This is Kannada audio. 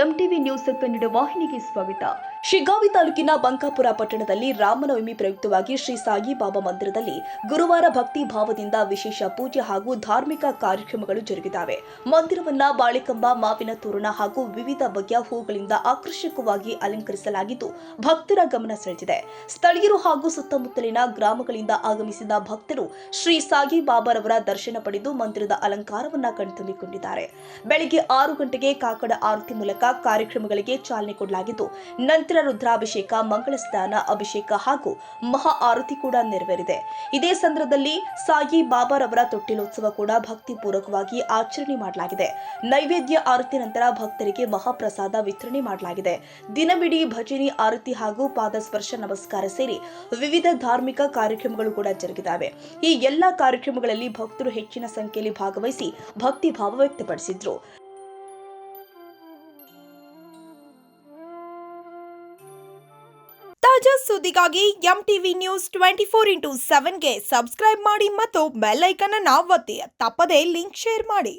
ಎಂಟಿವಿ ನ್ಯೂಸ್ ಕನ್ನಡ ವಾಹಿನಿಗೆ ಸ್ವಾಗತ. ಶಿಗ್ಗಾವಿ ತಾಲೂಕಿನ ಬಂಕಾಪುರ ಪಟ್ಟಣದಲ್ಲಿ ರಾಮನವಮಿ ಪ್ರಯುಕ್ತವಾಗಿ ಶ್ರೀ ಸಾಯಿಬಾಬಾ ಮಂದಿರದಲ್ಲಿ ಗುರುವಾರ ಭಕ್ತಿ ಭಾವದಿಂದ ವಿಶೇಷ ಪೂಜೆ ಹಾಗೂ ಧಾರ್ಮಿಕ ಕಾರ್ಯಕ್ರಮಗಳು ಜರುಗಿದವೆ. ಮಂದಿರವನ್ನ ಬಾಳೆಕಂಬ, ಮಾವಿನ ತೋರಣ ಹಾಗೂ ವಿವಿಧ ಬಗೆಯ ಹೂಗಳಿಂದ ಆಕರ್ಷಕವಾಗಿ ಅಲಂಕರಿಸಲಾಗಿದ್ದು ಭಕ್ತರ ಗಮನ ಸೆಳೆದಿದೆ. ಸ್ಥಳೀಯರು ಹಾಗೂ ಸುತ್ತಮುತ್ತಲಿನ ಗ್ರಾಮಗಳಿಂದ ಆಗಮಿಸಿದ ಭಕ್ತರು ಶ್ರೀ ಸಾಯಿಬಾಬಾರವರ ದರ್ಶನ ಪಡೆದು ಮಂದಿರದ ಅಲಂಕಾರವನ್ನ ಕಣ್ತುಂಬಿಕೊಂಡಿದ್ದಾರೆ. ಬೆಳಗ್ಗೆ 6 ಗಂಟೆಗೆ ಕಾಕಡ ಆರತಿ ಮೂಲಕ ಕಾರ್ಯಕ್ರಮಗಳಿಗೆ ಚಾಲನೆ ಕೊಡಲಾಗಿದ್ದು, ನಂತರ ರುದ್ರಾಭಿಷೇಕ, ಮಂಗಳ ಸ್ನಾನ, ಅಭಿಷೇಕ ಹಾಗೂ ಮಹಾ ಆರತಿ ಕೂಡ ನೆರವೇರಿದೆ. ಇದೇ ಸಂದರ್ಭದಲ್ಲಿ ಸಾಯಿಬಾಬಾರವರ ತೊಟ್ಟಿಲೋತ್ಸವ ಕೂಡ ಭಕ್ತಿಪೂರ್ವಕವಾಗಿ ಆಚರಣೆ ಮಾಡಲಾಗಿದೆ. ನೈವೇದ್ಯ ಆರತಿ ನಂತರ ಭಕ್ತರಿಗೆ ಮಹಾಪ್ರಸಾದ ವಿತರಣೆ ಮಾಡಲಾಗಿದೆ. ದಿನವಿಡೀ ಭಜನೆ, ಆರತಿ ಹಾಗೂ ಪಾದ ಸ್ಪರ್ಶ, ನಮಸ್ಕಾರ ಸೇರಿ ವಿವಿಧ ಧಾರ್ಮಿಕ ಕಾರ್ಯಕ್ರಮಗಳು ಕೂಡ ಜರುಗಿದವೆ. ಈ ಎಲ್ಲಾ ಕಾರ್ಯಕ್ರಮಗಳಲ್ಲಿ ಭಕ್ತರು ಹೆಚ್ಚಿನ ಸಂಖ್ಯೆಯಲ್ಲಿ ಭಾಗವಹಿಸಿ ಭಕ್ತಿ ಭಾವ ವ್ಯಕ್ತಪಡಿಸಿದ್ರು. ತಾಜಾ ಸುದ್ದಿಗಾಗಿ ಎಂಟಿವಿ ನ್ಯೂಸ್ 24x7ಗೆ ಸಬ್ಸ್ಕ್ರೈಬ್ ಮಾಡಿ ಮತ್ತು ಬೆಲ್ ಐಕಾನ್ ಅನ್ನು ಒತ್ತಿ. ತಪ್ಪದೇ ಲಿಂಕ್ ಶೇರ್ ಮಾಡಿ.